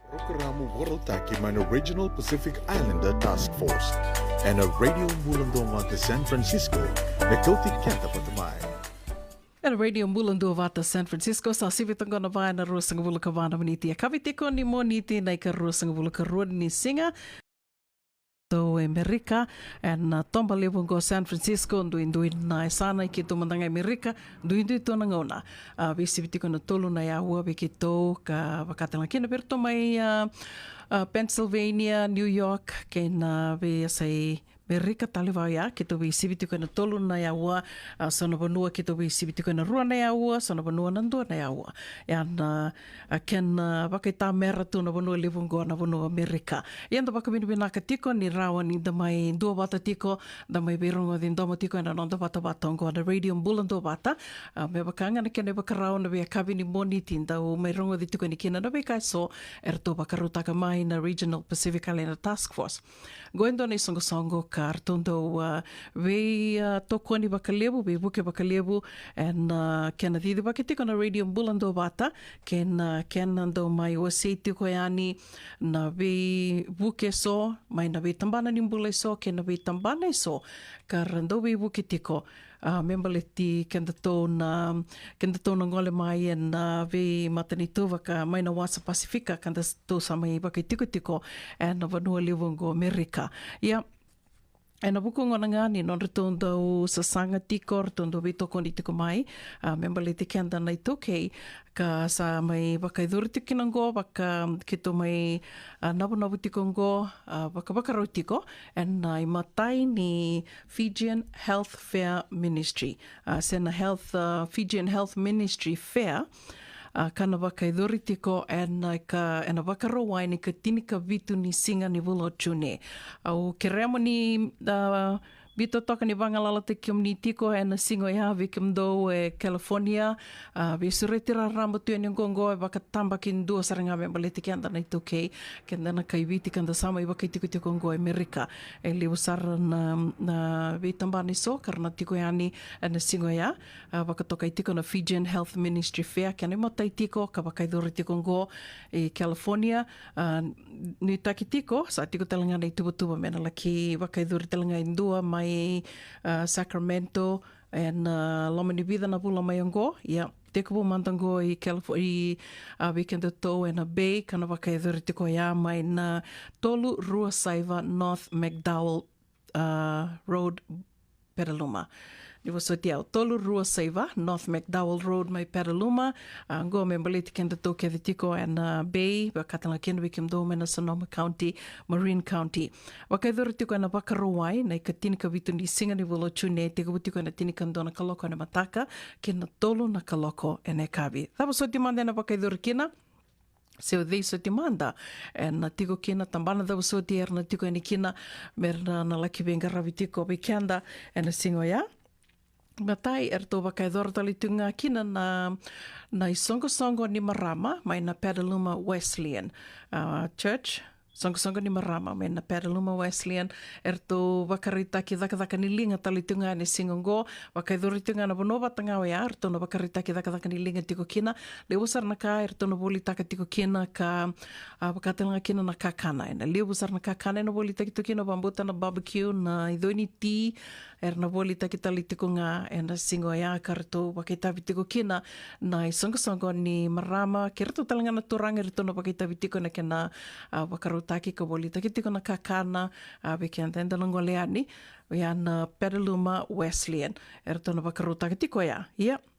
Programa Warotaki man Original Pacific Islander Task Force and a radio Mulundong to San Francisco, Nakoti Kenta Patamai. And a radio Mulando Vata San Francisco sa sivitang gonna vai na rusang vulka vana maniti. Kavitiko ni moniti na ka rusang vulka ruod ni singa. To Amerika and tomba lewong go San Francisco duin na sana kito mandang Amerika duin to nangona visibiti ko na tolo na yawa bikito ka bakatang kina perto may Pennsylvania, New York ken be say Amerika talivaya kito visibiti ko na tolo na yawa sono banua kito visibiti ko na rua na yawa sono banua nando na yawa yan ken bakita meratu na banua lewong go na banua Amerika yan to bakamin binaka tiko ni rawan ni damay dua bata tiko damay berong din domo tiko na nonda bata bata ngo na radio bulan do bata me bakanga na kene Vakarauwai na be kabini moni tinda o may rongo di tiko ni kina na be kaiso erto bakaruta ka mai na Regional Pacific Islander Taskforce goendo na isongo songo kartondo we toko ni bakalebu be buke bakalebu and kena di bakitiko na radio bulan do bata ken ando mai o seiti ko yani na be buke so mai na be tambana ni mbule so ke na be tambana so karando be buke tiko membaleti kenda to na ngole mai na be matani to vaka mai na wasa Pasifika kenda to sa mai baka tiko and na vanua lewongo Amerika ya e na buku ngona ngani non retondo sa sanga tiko retondo be toko ni tiko mai membaleti kenda na itoke ka sa mai bakaiduri tiki nango baka kito mai nabu tiko ngo baka rau tiko and i matai ni Fijian Health Ministry sena Fijian Health Ministry Fair kana vakayori tiko and Vakarauwai ni ka tinika vitu ni singa ni vulo tune au keremo ni Bito toka ni vangalala te kiom ni tiko e na singo ia vikim do e California vi suretira rambo tu ni ngongo e baka tamba kin dua saranga me baleti kanda na itu kei kenda na kai viti kanda sama i baka tiko tiko ngo Amerika e li usar na vi tamba ni so karena tiko yani e na singo ia baka toka i tiko na Fijian Health Ministry Fair kene mo tai tiko ka baka idori tiko ngo e California ni taki tiko sa tiko talanga na itubutuba mena laki baka idori talanga indua mai Sacramento and lomani vida na pula mai ngo ya te kupu mantango i California i weekend to and a bay kana wakaidori tiko ya mai na tolu rua saiva North McDowell Road Petaluma ni wasotia tolu rua saiva North McDowell Road mai Petaluma go membaliti kenda to ke tiko and bay bakatanga ken wikim do mena Sonoma County Marin County wakaidori tiko na Vakarauwai na ikatika vitu ni singa ni volo tune te tiko na tinika ndona kaloko na mataka kena tolu na kaloko ene kavi tabo soti manda na wakaidori kina Seo dei so ti manda na tiko kina tambana da so ti na tiko ni kina merna na laki venga ravi tiko be kanda na singo ya Matai to vakaidor talitunga kina na isongo ni marama mai na Petaluma Wesleyan Church Songo ni marama mai na Petaluma Wesleyan to vakarita ki daka ni linga talitunga ni singongo vakaidor tunga na bonova tanga ya to no vakarita ki daka ni linga tiko kina lewusar na ka to no boli taka tiko kina ka vakatanga kina na kakana na lewusar na kakana no boli taka tiko kina bambuta na barbecue na idoni tea na boli taki talitiko nga na singo ya karto wakita vitiko kina na isongo ni marama kerto talanga na turanga rito no wakita vitiko na kena wakarutaki ko boli taki tiko na kakana bekianta enda longoleani na Petaluma Wesleyan erto no wakarutaki tiko ya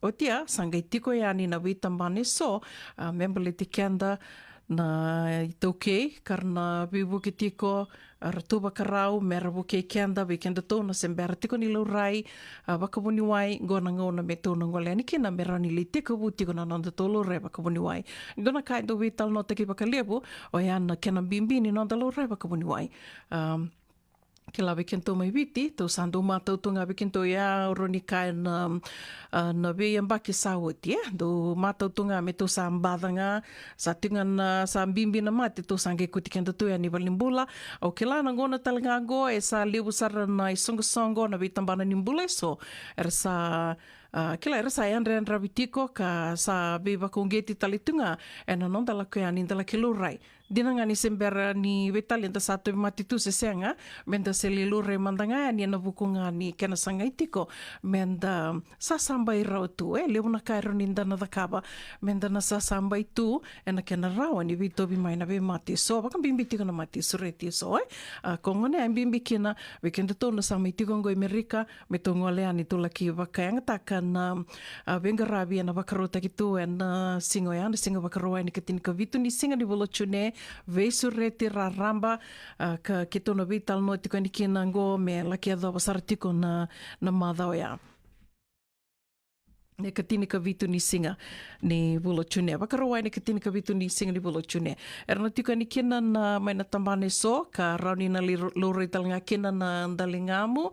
o tia sanga tiko ya ni na vitambani so membaliti kenda na itoke karena bibuki tiko ratu bakarau mera buke kenda weekend to na sembera tiko ni laurai bakabuni wai gona ngona meto na ngole ni kina mera ni litiko butiko na nonda to laurai bakabuni wai gona kai do vital no taki bakalebu o yana kena bimbi ni nonda laurai bakabuni wai ke la weekend mai viti to sando mata tunga weekend ya roni kai na be mbaki sauti do mata tunga me to sambadanga sa tingan sa bimbi na mate to sange kutikenda to ya ni balimbula o ke la ngona talanga go e sa libu sar na songo na vitambana nimbule so er sa kila era sa andre vitiko ka sa beba kongeti talitunga e na nonda la ko ya ni ndala kilurai dinanga ni sembera ni Vitali anta satu matitu se senga menda selilure mandanga ni na bukunga ni kena sanga itiko menda sasamba irau tu leuna kairo ninda na dakaba menda na sasamba itu ena kena rawa ni vitobi mai na be mati so baka bimbiti kana mati sureti so kongone ambimbi kina wekenda tona sama itiko ngo Amerika metongo le ani tulaki vakayanga takana vengarabi na Vakarauwai kitu ena singo ya na singo Vakarauwai ni ketika vitu ni singa ni volotune veisureti raramba ka kitona vital no tiko ni kina ngo me laki adho basartiko na madhao ya ne katini ka vitu ni singa ni volotune Vakarauwai ne katini ka vitu ni singa ni volotune erna tiko ni kina na mai na tambane so ka rauni na lore talanga kina na ndalingamu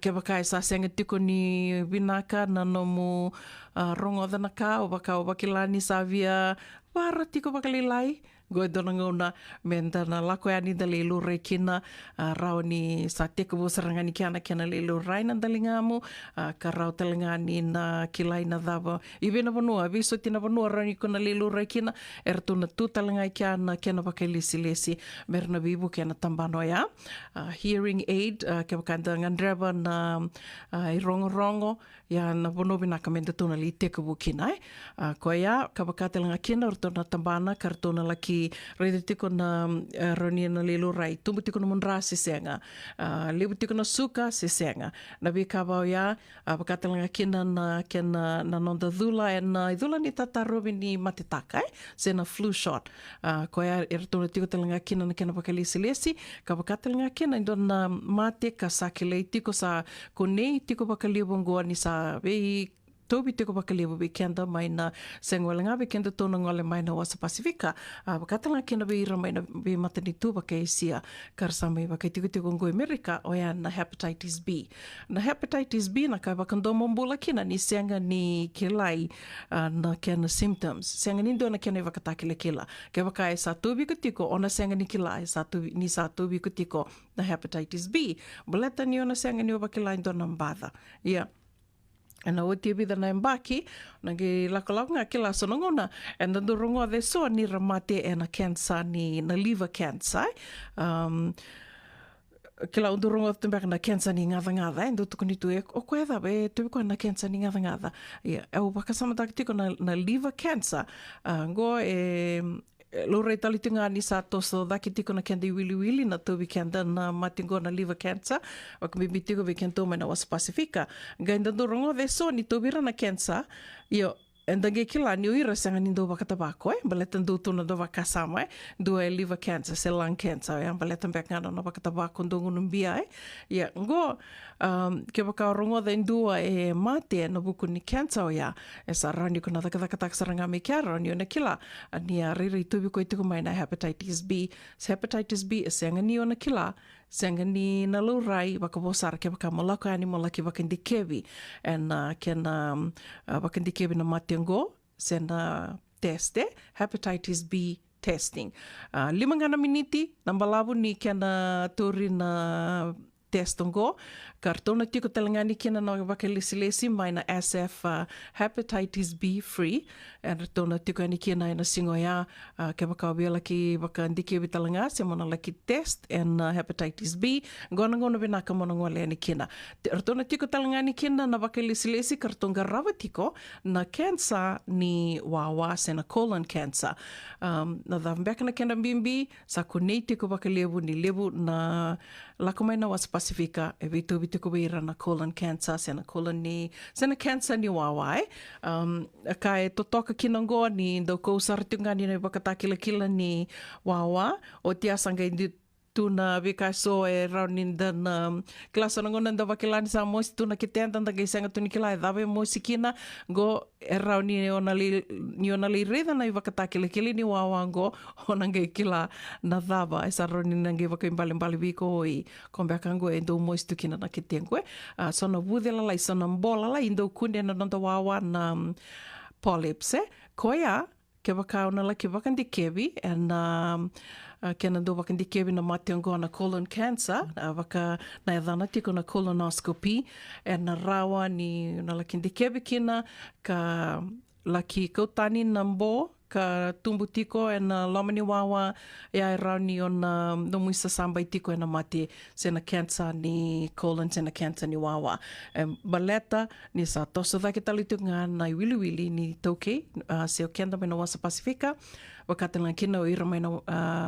ke vakai sa senga tiko ni vinaka na nomu rongo dana ka o vakilani sa via para tiko vakalilai goe dona ngona menta na lako ani da lelo re kina rao ni sa teko vosarangani kiana kiana lelo rai na dalingamu ka rao talangani na kilai na dava iwe na vanua viso tina vanua rani kona lelo rai kina tuna tu talangai kiana kiana vakalisi lesi merna vivu kiana tambano ya hearing aid ke vakanda ngandreva na irongo ya na vonovi na kamenda tuna li teko vukina ko ya ka vakatalanga kina tuna tambana kartona laki reide tiko na roni na lelo rai tumbu tiko na munra se senga lebu tiko na suka se senga na vi kavao ya vakatalanga kina na kena na nonda dhula na dhula ni tatarovi ni matitaka se na flu shot ko ya tuna tiko talanga kina na kena vakalisi lesi ka vakatalanga kina ndo na mate ka sakile tiko sa konei tiko vakalibongoa ni sa vei tobi teko vakalevo weekenda mai na sengolenga weekenda tona ngole mai na wasa Pasifika vakatanga kena veira mai na ve matanitu vakaisia karsame vakaitiko ngo Amerika o ya na hepatitis B na hepatitis B na ka vakandomo mbula kina ni senga ni kilai na kena symptoms senga ni ndo na kena vakatakile kila ke vakai sa tobi kutiko ona senga ni kilai sa tobi ni sa tobi kutiko na hepatitis B baleta ni ona senga ni vakilai ndo na mbada ana o te vida na embaki na ge lakolako nga kila sonongona and the rongo de so ni ramate na cancer ni na liver cancer kila undurungo tumbek na cancer ni ngada endo tukunitu o kweda be tu ko na cancer ni ngada ya o bakasama taktiko na liver cancer go lore talitunga ni sa toso daki tiko na kendi wili na tu weekenda na matingo na liver cancer o kumbi tiko weekendo na was Pasifika gainda dorongo de so ni tobira na cancer yo endage kila ni uira sanga ni do vakatabako baleta do tuna do vakasama do liver cancer se lung cancer baleta bekanga no vakatabako ndongo numbia ya ngo ke vakarongo de ndua mate no buku ni cancer ya esa rani kuna daka saranga me karo ni ona kila ni riri tubi ko itiko mai na hepatitis B sanga ni ona kila sanga ni na lurai vakavosara ke vakamolaka ani molaki vakandikevi and kena vakandikevi na matengo sena teste hepatitis B testing 5 miniti nambalavu ni kena turi na testongo kartona tiko talangani kina na vakalisi mai na SF hepatitis B free and tona tiko ani kina na singoya ke vakawela ki vakandike vitalanga se mona laki test and hepatitis B gona vinaka mona ngole ani kina tona tiko talangani kina na vakalisi kartonga rava tiko na cancer ni wawa se na colon cancer na dambeka na kena bimbi sa konei tiko vakalevu ni levu na lakomai na was Pasifika e vitu ko beira na colon cancer sena cancer ni wawai kai totoka kinango ni do ko sartunga ni vakatakila ni wawa o tia sanga tuna vika so raunin dan klasa ngona da vakilani sa mos tuna kitenda da gaisanga tuni kila dave mosikina go rauni ona li reda na vakatakile kili ni wawango ona ngai kila na dava esa raunin ngai vakaimbalembali viko i kombekango endo mos tukina na kitengwe sona vudela la sona mbola la indo kunde na nda wawa na polyps koya ke vakauna la ke vakandikevi and kena do vakandikevi na matengo na colon cancer vaka na edana tiko na colonoscopy and na rawa ni na lakindikevi kina ka laki kautani nambo ka tumbu tiko e na lomani wawa e ai rauni o na nomuisa sambai tiko e na mate se na cancer ni colon, se na cancer ni wawa. Baleta ni sa toso dake talitunga na i wili ni tauke se o kenda me na wasa Pasifika. Wakatala kina o ira mai na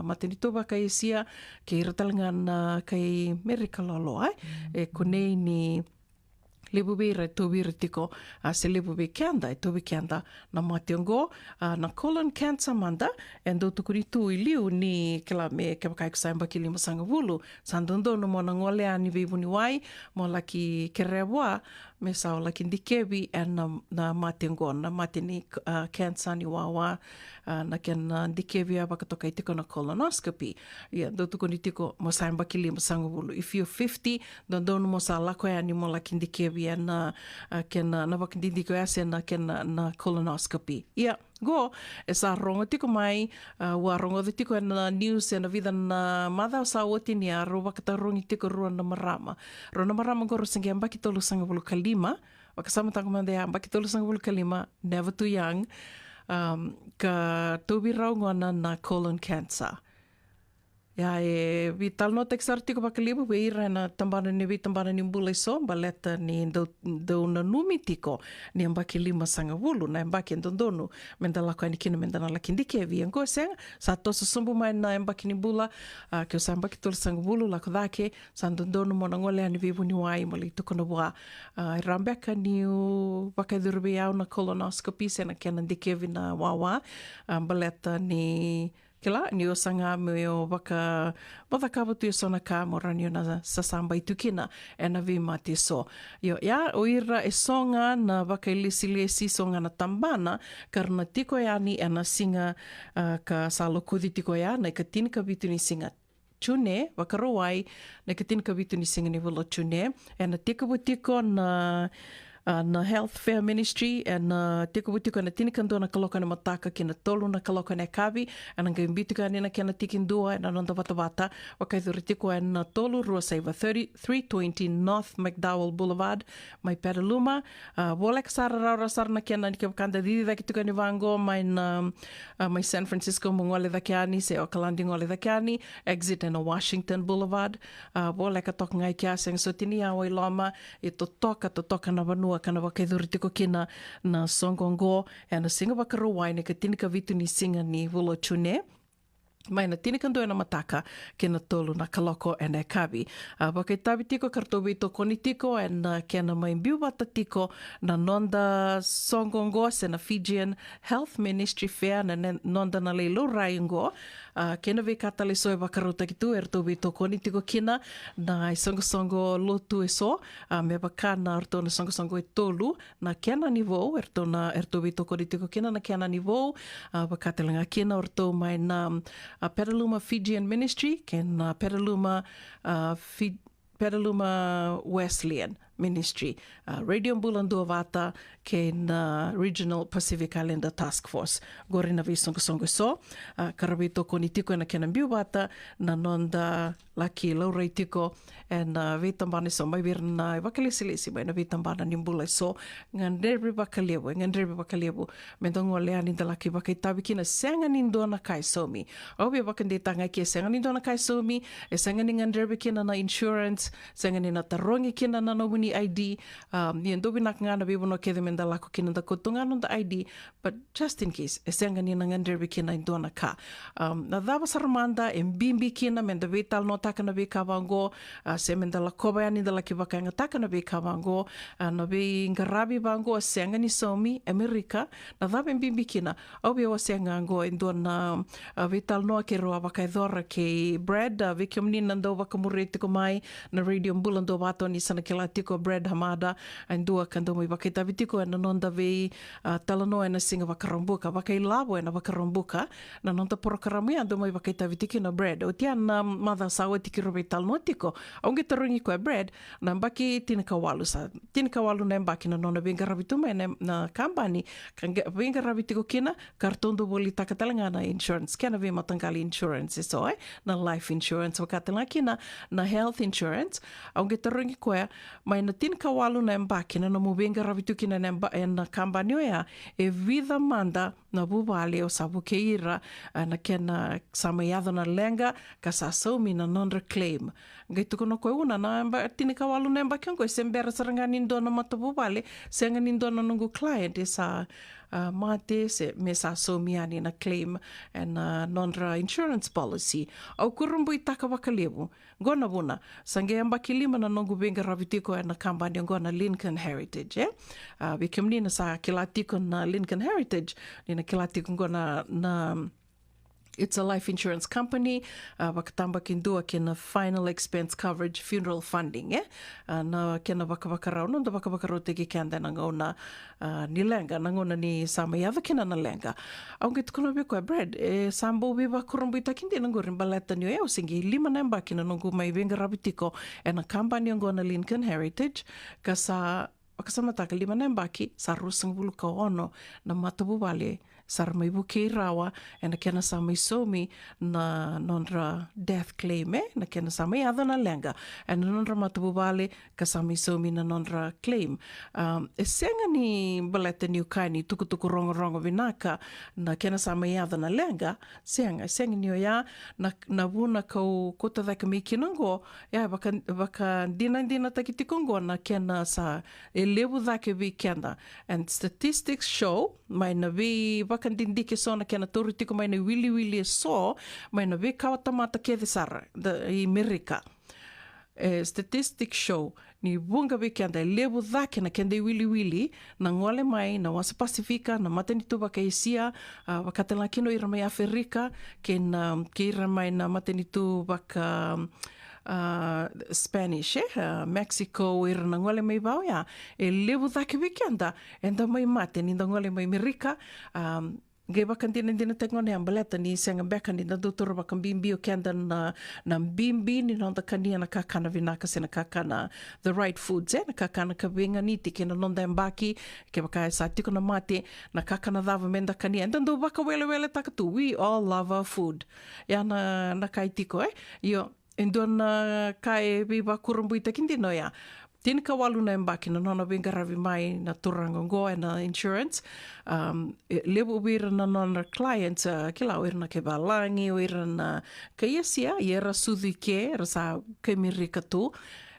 matenito waka e sia ke ira talanga na kai Merika lolo ai. E konei ni lebubira e tōwira tiko se lebubi kianda e tōwi kianda na mationgo na colon cancer manda e ndo tukuri tū i liu ni kila me ke wakai kusamba ki lima sanga wulu sandondo mo na ngole ani vivuni wai mo laki kerewa me sao laki ndikewi e na mationgo na matini cancer ni wawa na ken ndikewi a wakatoka i tiko na colonoscopy ndo tukuri tiko mo samba ki lima sanga wulu if you're 50 ndo mo sa lako e ani mo laki ndikewi na na wakindindiko ase na na colonoscopy. Go e sa rongo tiko mai wa rongo tiko na news na vida na mada sa oti ni aro wakatarongi tiko rua na marama. Rua na marama go rosingi ambaki tolu sanga bulu kalima. Wakasama tango mande ambaki tolu sanga bulu kalima. Never too young. Ka tobi raungo na colon cancer. Vi talno teksar tiko pakalibu we ira na tambana ni mbula so baleta ni do na numi tiko ni ambaki lima sanga wulu na ambaki ndondonu mendala ko ni kina mendana la kindike vi ngo senga sa to so sumbu mai na ambaki ni bula ke sa ambaki tol sanga wulu la kodake sa ndondonu mo ngole ani vivu ni wai mo li toko no wa rambeka ni wakadurbe au na colonoscopy sena kena ndike vi na wawa baleta ni kila ni o sanga me o waka kawa tu sona ka mo rani na sasamba itukina e na vi mate so o ira e songa na waka lesi songa na tambana karna tiko yani e na singa ka salo kudi tiko ya na ka tin ka vitu ni singa tune Vakarauwai na ka tin ka vitu ni singa ni wala tune e na tiko na Health Fair Ministry e na tiko na tinikandoa na kaloka na mataka ki na tolu na kaloka na kavi e na ngaimbituka nina ki na tikindua e na nanda wata wakaithuri tiko e na tolu rua saiva 320 North McDowell Blvd mai Petaluma wolek sara raura sara na ki na ni wakanda didi dhaki tuka ni vango mai na mai San Francisco mongole dhakiani se o kalandi ngole dhakiani exit na Washington Boulevard wolek a toka ngai kia seng so tini awai loma e to toka na vanua kana wakaidhuri tiko kina na songongo e na singa Vakarauwai ne ka tinika vitu ni singa ni wulo tune mai na tinikandoa na mataka ke na tolu na kaloko e na kavi. Wakai tabi tiko kartobi to koni tiko e na kena mai mbiwata tiko na nonda songongo se na Fijian Health Ministry Fair na nonda na leilo raingo kena vi katale so e wakaruta ki tu tobi to koni tiko kina na i songo lotu e so me waka na arto na songo e tolu na kena nivo tobi to koni tiko kina na kena nivo wakatelanga kina orto mai na Petaluma Fijian Ministry ken Petaluma Wesleyan Ministry Radio Mbulando Vata ken Regional Pacific Islander Taskforce gorina vi songo so karabito koni tiko na kena biwata na nonda laki laurai tiko and vitambana so mai virna wakalisi mai na vitambana ni mbula so ngandrebi wakalebu mendongo leani da laki wakai tabikina senga ni ndona kai somi obi wakande tanga ki senga ni ndona kai somi e senga ni ngandrebi kina na insurance senga ni na tarongi kina na nomuni ID ni ndobi nakngana bibono kede menda lako kina da kotunga no da ID but just in case e senga ni na ngandrebi kina ndona ka na dava sarmanda mbimbi kina menda vital no takana be kavango se menda la koba yani da la ki vakanga takana be kavango no be ngarabi bango senga ni somi America na dava mbimbi kina au be senga ngo ndona vital no ke roa vakaidora ke bread vikiomni nando vakamurete ko mai na radio mbulando vato ni sana kila tiko bread hamada andua kando mai vakaita vitiko na nonda ve talano na singa vakarambuka vakailabo na vakarambuka na nonda porokaramu ando mai vakaita vitiki na bread o tia na mother sawa tiki robe talno tiko aunge tarungi ko bread na mbaki tinikawalu na mbaki na nona venga rabitu mai na company venga rabitiko kina kartondo boli takatalanga na insurance kana ve matangali insurance so na life insurance wakatala kina na health insurance aunge tarungi ko mai na tinikawalu na mbaki na mo venga rabitu kina na company ya e vida manda na bubale o sa bukeira na kena sa maiado na lenga ka sa saumi na non-reclaim. Ngai tuku no koe una na tini kawalu na mba kiong koe sembera saranga nindona mata bubale senga nindona nungu client e sa mate se me sa somiani na claim and non-ra insurance policy. Au kurumbu i taka wakalevu. Gona buna, sange amba kilima na nongu benga ravitiko e na kambani ngona Lincoln Heritage, eh? Wikim nina sa kilatiko na Lincoln Heritage, nina kilatiko ngona na it's a life insurance company, wakatamba kindua kena final expense coverage funeral funding, eh? Na kena Vakarauwai, no da Vakarauwai teki kenda na ngona ni lenga, na ngona ni samayava kena na lenga. Aunque tukuna beko Brad, sambo biba kurumbu itakindi na ngorin baleta niyo eo singi lima na mbaki na nungu mai venga rabitiko e na kampani ngona Lincoln Heritage, kasa wakasamataka lima na mbaki sa rusang bulu ka ono na matabu wale sar mai buke rawa e na kena sa mai somi na non-ra death claim, eh? Na kena sa mai adha na lenga e na non-ra matabu wale ka sa mai somi na non-ra claim. E senga ni baleta ni ukai ni tukutuku rongo vinaka na kena sa mai adha na lenga senga ni o ya na vuna kau kota dhaka mi kinango ya baka dina takitikongo na kena sa levu dhake vi kena and statistics show mai na vi vakandindike so na kena toru tiko mai na wili so mai na vi kawatamata kede sara i Amerika. Statistics show ni bunga vi kenda levu dhake na kenda i wili na ngole mai na wasa Pasifika na matenitu vakaisia vakatela kino ira mai Afrika ken ira mai na matenitu vaka Spanish, Mexico ira na ngole mai vau ya levu dhake vi kenda enda mai mate ni ngole mai Amerika Gai bakan dina tengone ang baleta ni senga beka ni na doutor bakan bimbi o kenda na bimbi ni nonda kania na kakana vinaka se na kakana the right foods, na kakana kabinga niti ke na nonda mbaki ke baka sa tiko na mate na kakana dhava menda kania and do baka wele takatu we all love our food ya na kai tiko yo endon kai biba kurumbu itakindi no ya Tini ka walu na mbaki na nona benga ravi mai na turangongo e na insurance. Lebu uira na nona clients kila uira na ke balangi, uira na ka iesia, iera sudhi ke, rasa ke mirika tu.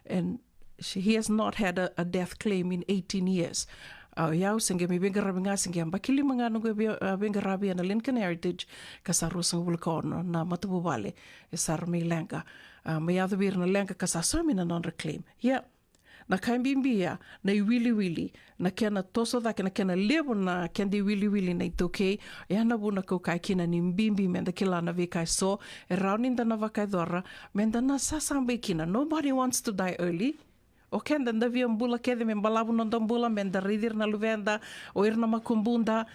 And he has not had a death claim in 18 years. Yau senge mi benga ravi nga senge mbaki lima nga nungu benga ravi na Lincoln Heritage ka sa rusang vulkono na matabu wale e sar mi lenga. May other uira na lenga ka sa somi na non-reclaim. Yeah. Na kaimbimbia na i wili na kena toso dhake na kena levo na kenda i wili na itoke e ana buna kau kai kina ni mbimbi menda kila na vikai so e rauninda na vakai dhora menda na sasambe kina nobody wants to die early o kenda nda via mbula kede me mbalabu nonda mbula menda ridir na luvenda o irna makumbunda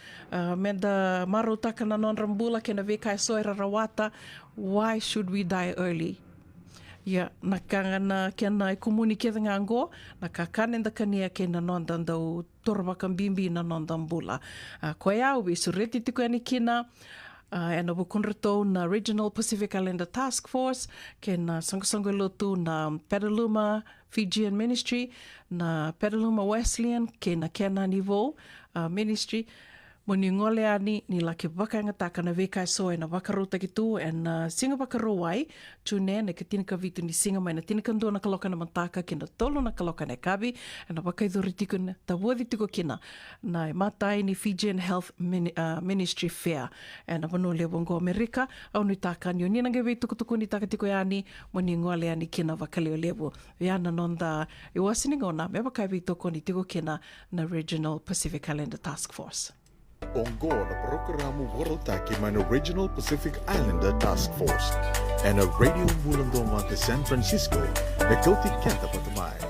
menda marutaka na nonra mbula kena vikai so era rawata why should we die early Ya, na kangana kena komunike nga ngo na kakanenda kania kena nonda ndau torba bimbi na nonda mbula. Koe au we sureti tiko ani kina ena bukunrato na Regional Pacific Islander Taskforce kena songo lotu na Petaluma Fijian Ministry na Petaluma Wesleyan kena nivo ministry Moni ngole ani ni laki wakanga taka na vekai so na Vakarauwai takitu and singa Vakarauwai tune na katina ka vitu ni singa mai na tina kando na kaloka na mantaka kina tolo na kaloka na kabi na wakai dhori tiko na tawadi tiko kina na matai ni Fijian Health Ministry Fair and wano leo bongo Amerika au ni taka ni oni nange tukutuku ni taka tiko yani moni ngole ani kina wakaleo lebo yana nonda iwasini ngona me wakai vitu ni tiko kina na Regional Pacific Islander Taskforce. Ongo na programo Warotaki man Regional Pacific Islander Task Force and a radio mulando San Francisco, McDowell Blvd Petaluma.